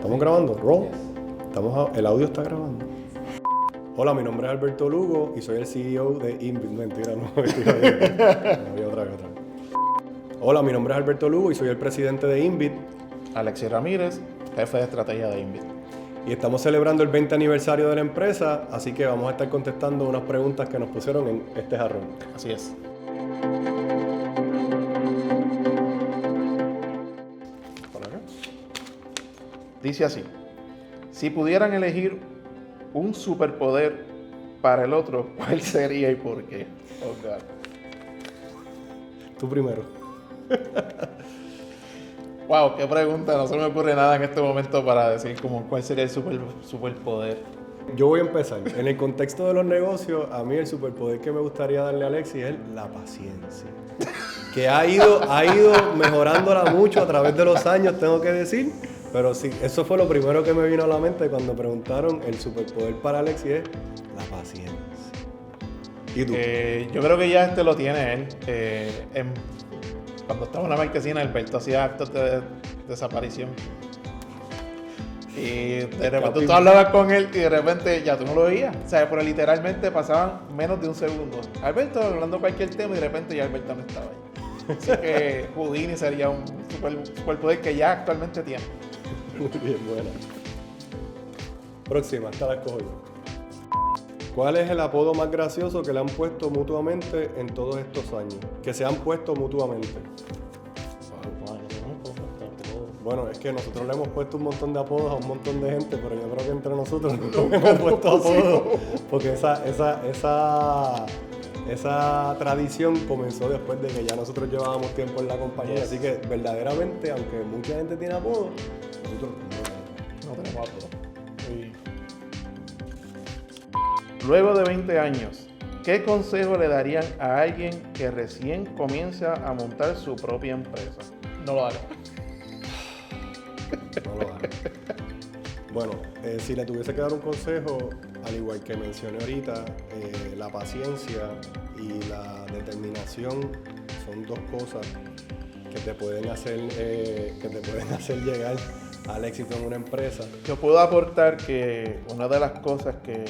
¿Estamos grabando? ¿Roll? El audio está grabando. Hola, mi nombre es Alberto Lugo y soy el CEO de Inbit. Mentira, no, otra vez. Hola, mi nombre es Alberto Lugo y soy el presidente de Inbit. Alexis Ramírez, jefe de estrategia de Inbit. Y estamos celebrando el 20 aniversario de la empresa, así que vamos a estar contestando unas preguntas que nos pusieron en este jarrón. Así es. Por acá. Dice así: si pudieran elegir un superpoder para el otro, ¿cuál sería y por qué? Oh, God. Tú primero. Wow, qué pregunta. No se me ocurre nada en este momento para decir como cuál sería el superpoder. Yo voy a empezar. En el contexto de los negocios, a mí el superpoder que me gustaría darle a Alexis es la paciencia. Que ha ido mejorándola mucho a través de los años, tengo que decir. Pero sí, eso fue lo primero que me vino a la mente cuando preguntaron el superpoder para Alexis es la paciencia. ¿Y tú? Yo creo que ya lo tiene él. Cuando estaba en la marquesina, Alberto hacía actos de desaparición. Y de repente tú hablabas con él y de repente ya tú no lo veías. O sea, pero literalmente pasaban menos de un segundo. Alberto hablando cualquier tema y de repente ya Alberto no estaba ahí. Así que Houdini sería un superpoder que ya actualmente tiene. Muy bien, buena. Próxima, esta la escojo yo. ¿Cuál es el apodo más gracioso que le han puesto mutuamente en todos estos años? Que se han puesto mutuamente. Bueno, es que nosotros le hemos puesto un montón de apodos a un montón de gente, pero yo creo que entre nosotros no hemos puesto apodos. Porque esa tradición comenzó después de que ya nosotros llevábamos tiempo en la compañía. Así que verdaderamente, aunque mucha gente tiene apodos, nosotros no tenemos apodos. Luego de 20 años, ¿qué consejo le darían a alguien que recién comienza a montar su propia empresa? No lo haga. No lo haga. Bueno, si le tuviese que dar un consejo, al igual que mencioné ahorita, la paciencia y la determinación son dos cosas que te pueden hacer llegar al éxito en una empresa. Yo puedo aportar que una de las cosas que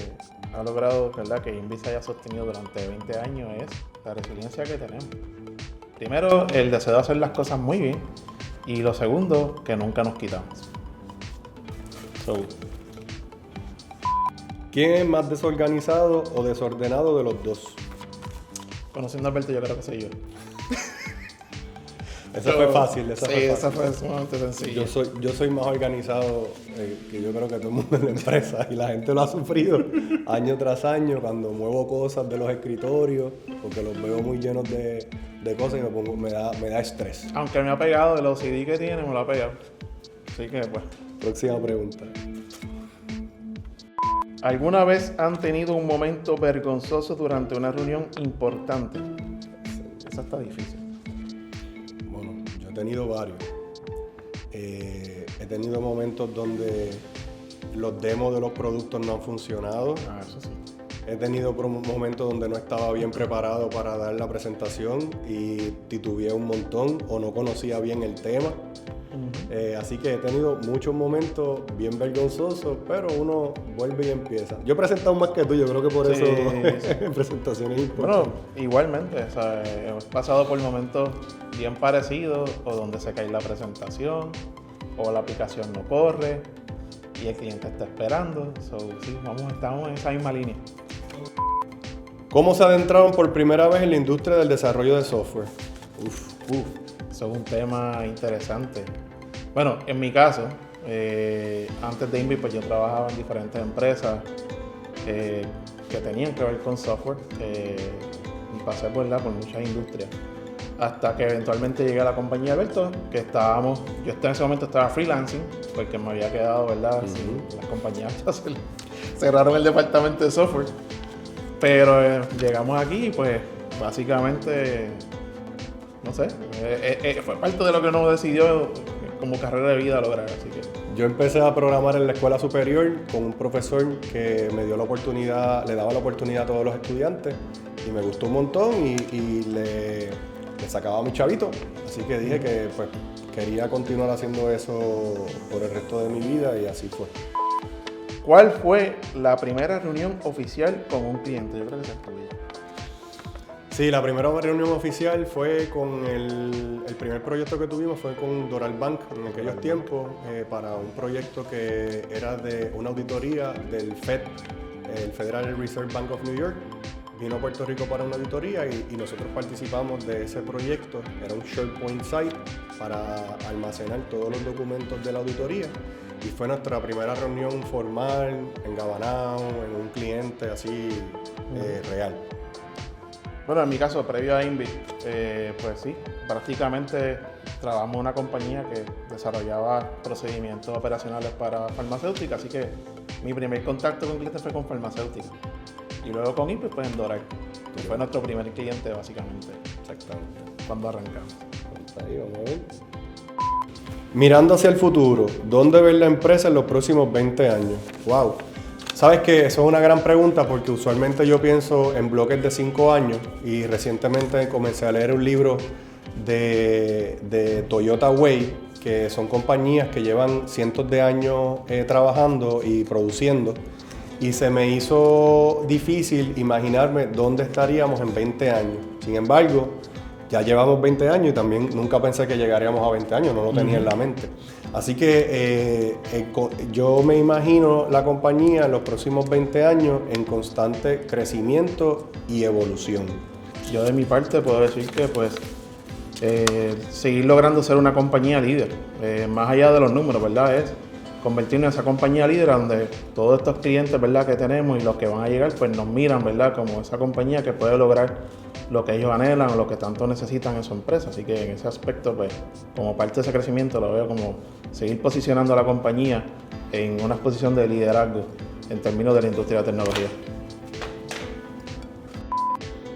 ha logrado, ¿verdad?, que Inbit haya sostenido durante 20 años es la resiliencia que tenemos. Primero, el deseo de hacer las cosas muy bien. Y lo segundo, que nunca nos quitamos. ¿Quién es más desorganizado o desordenado de los dos? Conociendo a Alberto, yo creo que soy yo. Esa fue fácil. Esa fue sumamente sencilla. Yo soy más organizado que yo creo que todo el mundo en la empresa y la gente lo ha sufrido año tras año cuando muevo cosas de los escritorios porque los veo muy llenos de cosas y me da estrés. Aunque me ha pegado, el OCD que tiene me lo ha pegado. Así que pues. Próxima pregunta. ¿Alguna vez han tenido un momento vergonzoso durante una reunión importante? Esa está difícil. Bueno, yo he tenido varios. He tenido momentos donde los demos de los productos no han funcionado. Eso sí. He tenido momentos donde no estaba bien preparado para dar la presentación y titubeé un montón o no conocía bien el tema. Así que he tenido muchos momentos bien vergonzosos, pero uno vuelve y empieza. Yo he presentado más que tú, yo creo que por eso presentaciones importantes. Bueno, igualmente, o sea, hemos pasado por momentos bien parecidos o donde se cae la presentación o la aplicación no corre y el cliente está esperando. Sí, estamos en esa misma línea. ¿Cómo se adentraron por primera vez en la industria del desarrollo de software? Eso es un tema interesante. Bueno, en mi caso, antes de Inbit, pues yo trabajaba en diferentes empresas que tenían que ver con software y pasé por muchas industrias. Hasta que eventualmente llegué a la compañía Alberto, que yo en ese momento estaba freelancing, porque me había quedado, ¿verdad? Las compañías cerraron el departamento de software. Pero llegamos aquí y pues básicamente, no sé, fue parte de lo que uno decidió como carrera de vida lograr, así que. Yo empecé a programar en la escuela superior con un profesor que me dio la oportunidad, le daba la oportunidad a todos los estudiantes y me gustó un montón y le sacaba a mi chavito. Así que dije que quería continuar haciendo eso por el resto de mi vida y así fue. ¿Cuál fue la primera reunión oficial con un cliente? Yo creo que esa es tuya. Sí, la primera reunión oficial fue con el primer proyecto que tuvimos fue con Doral Bank en aquellos tiempos para un proyecto que era de una auditoría del FED, el Federal Reserve Bank of New York. Vino a Puerto Rico para una auditoría y nosotros participamos de ese proyecto. Era un SharePoint site para almacenar todos los documentos de la auditoría y fue nuestra primera reunión formal, engabanado, en un cliente así real. Bueno, en mi caso, previo a Inbit, pues sí, prácticamente trabajamos en una compañía que desarrollaba procedimientos operacionales para farmacéutica, así que mi primer contacto con clientes fue con farmacéutica. Y luego con Inbit, pues en Doral, que fue nuestro primer cliente básicamente. Exactamente. Cuando arrancamos. Ahí vamos a ver. Mirando hacia el futuro, ¿dónde ves la empresa en los próximos 20 años? ¡Wow! Sabes que eso es una gran pregunta porque usualmente yo pienso en bloques de 5 años y recientemente comencé a leer un libro de Toyota Way, que son compañías que llevan cientos de años trabajando y produciendo y se me hizo difícil imaginarme dónde estaríamos en 20 años. Sin embargo, ya llevamos 20 años y también nunca pensé que llegaríamos a 20 años, no lo tenía en la mente. Así que yo me imagino la compañía en los próximos 20 años en constante crecimiento y evolución. Yo de mi parte puedo decir que pues seguir logrando ser una compañía líder, más allá de los números, ¿verdad? Es convertirnos en esa compañía líder donde todos estos clientes, ¿verdad?, que tenemos y los que van a llegar, pues nos miran, ¿verdad?, como esa compañía que puede lograr lo que ellos anhelan o lo que tanto necesitan en su empresa. Así que en ese aspecto, pues, como parte de ese crecimiento, lo veo como seguir posicionando a la compañía en una posición de liderazgo en términos de la industria de la tecnología.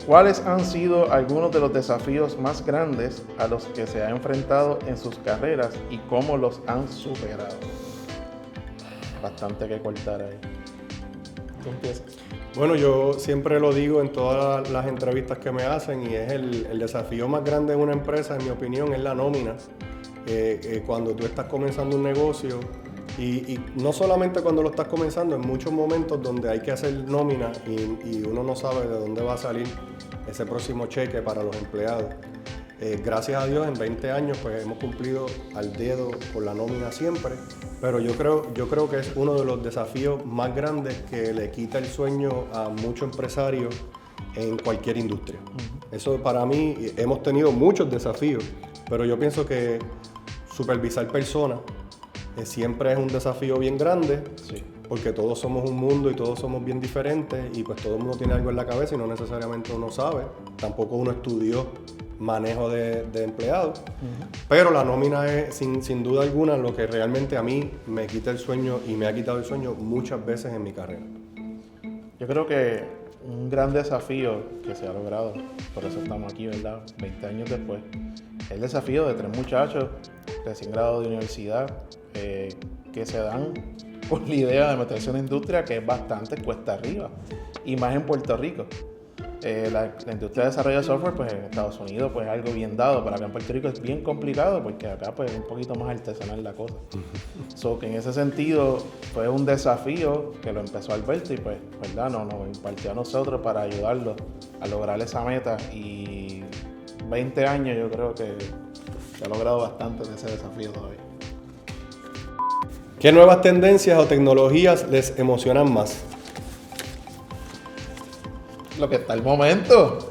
¿Cuáles han sido algunos de los desafíos más grandes a los que se ha enfrentado en sus carreras y cómo los han superado? Bastante que cortar ahí. ¿Tú empiezas? Bueno, yo siempre lo digo en todas las entrevistas que me hacen y es el desafío más grande de una empresa, en mi opinión, es la nómina. Cuando tú estás comenzando un negocio y no solamente cuando lo estás comenzando, en muchos momentos donde hay que hacer nómina y uno no sabe de dónde va a salir ese próximo cheque para los empleados. Gracias a Dios en 20 años pues hemos cumplido al dedo con la nómina siempre, pero yo creo que es uno de los desafíos más grandes que le quita el sueño a muchos empresarios en cualquier industria. Eso para mí, hemos tenido muchos desafíos, pero yo pienso que supervisar personas siempre es un desafío bien grande, Sí. porque todos somos un mundo y todos somos bien diferentes y pues todo el mundo tiene algo en la cabeza y no necesariamente uno sabe, tampoco uno estudió manejo de empleados, pero la nómina es sin duda alguna lo que realmente a mí me quita el sueño y me ha quitado el sueño muchas veces en mi carrera. Yo creo que un gran desafío que se ha logrado, por eso estamos aquí, ¿verdad?, 20 años después, es el desafío de 3 muchachos recién graduados de universidad que se dan con la idea de meterse en una industria que es bastante cuesta arriba, y más en Puerto Rico. La industria de desarrollo de software, pues en Estados Unidos, pues es algo bien dado, pero acá en Puerto Rico es bien complicado porque acá pues es un poquito más artesanal la cosa. So que en ese sentido fue un desafío que lo empezó Alberto y pues, ¿verdad?, nos impartió a nosotros para ayudarlo a lograr esa meta, y 20 años yo creo que se ha logrado bastante de ese desafío todavía. ¿Qué nuevas tendencias o tecnologías les emocionan más? Lo que está al momento,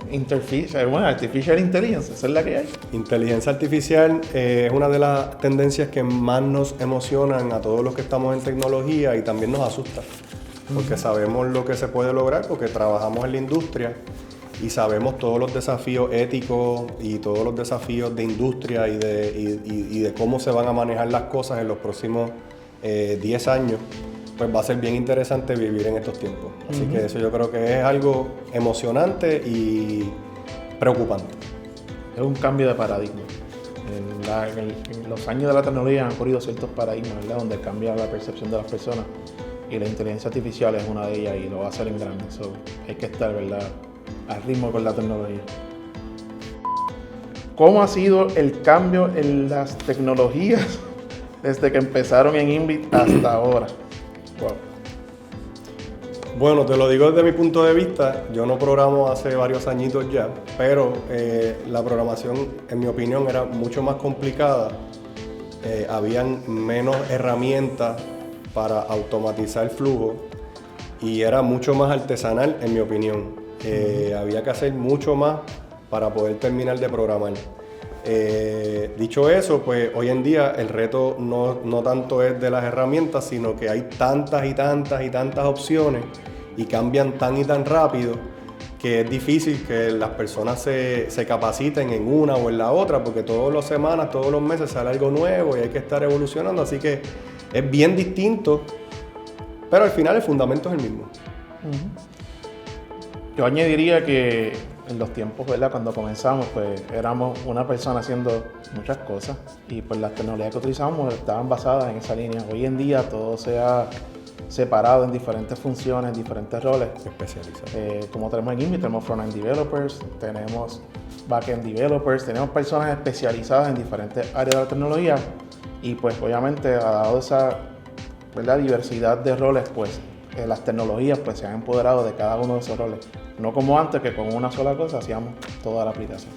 Artificial Intelligence, esa es la que hay. Inteligencia artificial es una de las tendencias que más nos emocionan a todos los que estamos en tecnología y también nos asusta, porque sabemos lo que se puede lograr, porque trabajamos en la industria y sabemos todos los desafíos éticos y todos los desafíos de industria y de cómo se van a manejar las cosas en los próximos 10 años. Pues va a ser bien interesante vivir en estos tiempos. Así que eso yo creo que es algo emocionante y preocupante. Es un cambio de paradigma. En los años de la tecnología han ocurrido ciertos paradigmas, ¿verdad?, donde cambia la percepción de las personas, y la inteligencia artificial es una de ellas y lo va a hacer en grande. So, hay que estar, ¿verdad?, al ritmo con la tecnología. ¿cómo ha sido el cambio en las tecnologías desde que empezaron en Inbit hasta ahora? Wow. Bueno, te lo digo desde mi punto de vista, yo no programo hace varios añitos ya, pero la programación, en mi opinión, era mucho más complicada. Habían menos herramientas para automatizar el flujo y era mucho más artesanal, en mi opinión. Había que hacer mucho más para poder terminar de programar. Dicho eso, pues hoy en día el reto no tanto es de las herramientas, sino que hay tantas y tantas opciones y cambian tan y tan rápido que es difícil que las personas se capaciten en una o en la otra, porque todas las semanas, todos los meses sale algo nuevo y hay que estar evolucionando, así que es bien distinto, pero al final el fundamento es el mismo. Yo añadiría que en los tiempos, ¿verdad? Cuando comenzamos, pues éramos una persona haciendo muchas cosas y pues las tecnologías que utilizamos estaban basadas en esa línea. Hoy en día todo se ha separado en diferentes funciones, diferentes roles. Especializados. Como tenemos en Inbit, tenemos front-end developers, tenemos back-end developers, tenemos personas especializadas en diferentes áreas de la tecnología y pues obviamente dado esa, ¿verdad?, diversidad de roles, pues las tecnologías pues se han empoderado de cada uno de esos roles. No como antes, que con una sola cosa hacíamos toda la aplicación.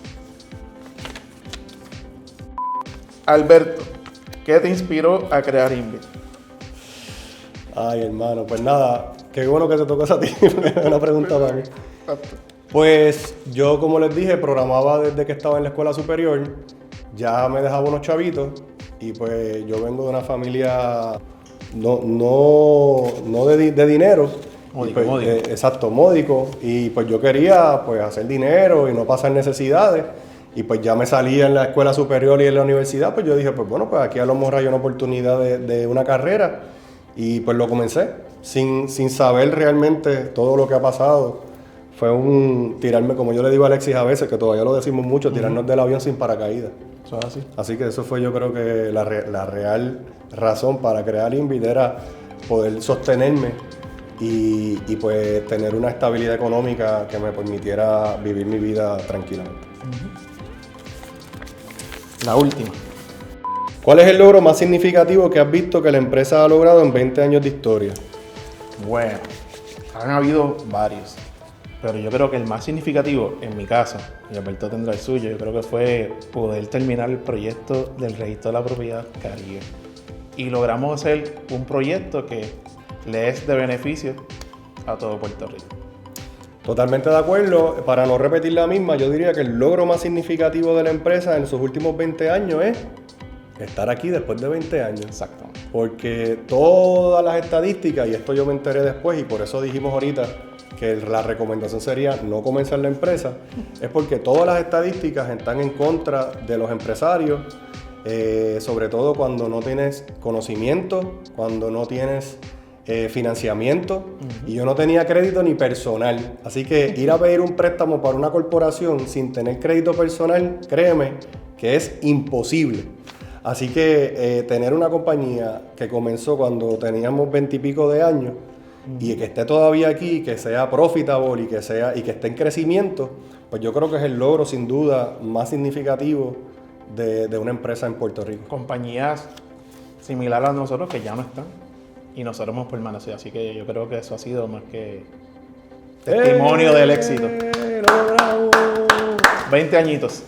Alberto, ¿qué te inspiró a crear Inbit? Ay, hermano, pues nada, qué bueno que te tocó esa a ti. Una pregunta para mí. Pues yo, como les dije, programaba desde que estaba en la escuela superior. Ya me dejaba unos chavitos y pues yo vengo de una familia no de dinero. Módico, pues, módico. Exacto, módico. Y pues yo quería pues hacer dinero y no pasar necesidades. Y pues ya me salía en la escuela superior y en la universidad, pues yo dije, pues bueno, pues aquí a lo mejor hay una oportunidad de una carrera. Y pues lo comencé, sin saber realmente todo lo que ha pasado. Fue un tirarme, como yo le digo a Alexis a veces, que todavía lo decimos mucho, tirarnos del avión sin paracaídas. Eso es así. Así que eso fue, yo creo que la real razón para crear Inbit era poder sostenerme y pues tener una estabilidad económica que me permitiera vivir mi vida tranquilamente. La última. ¿Cuál es el logro más significativo que has visto que la empresa ha logrado en 20 años de historia? Bueno, han habido varios, pero yo creo que el más significativo, en mi caso, y Alberto tendrá el suyo, yo creo que fue poder terminar el proyecto del registro de la propiedad Caribe. Y logramos hacer un proyecto que le es de beneficio a todo Puerto Rico. Totalmente de acuerdo. Para no repetir la misma, yo diría que el logro más significativo de la empresa en sus últimos 20 años es estar aquí después de 20 años. Exactamente. Porque todas las estadísticas, y esto yo me enteré después, y por eso dijimos ahorita que la recomendación sería no comenzar la empresa, es porque todas las estadísticas están en contra de los empresarios, sobre todo cuando no tienes conocimiento, cuando no tienes financiamiento, y yo no tenía crédito ni personal. Así que ir a pedir un préstamo para una corporación sin tener crédito personal, créeme que es imposible. Así que tener una compañía que comenzó cuando teníamos 20 y pico de años y que esté todavía aquí, que sea profitable y que esté en crecimiento, pues yo creo que es el logro sin duda más significativo de una empresa en Puerto Rico. Compañías similares a nosotros que ya no están y nosotros hemos permanecido, así que yo creo que eso ha sido más que testimonio del éxito. ¡Lo logramos! 20 añitos.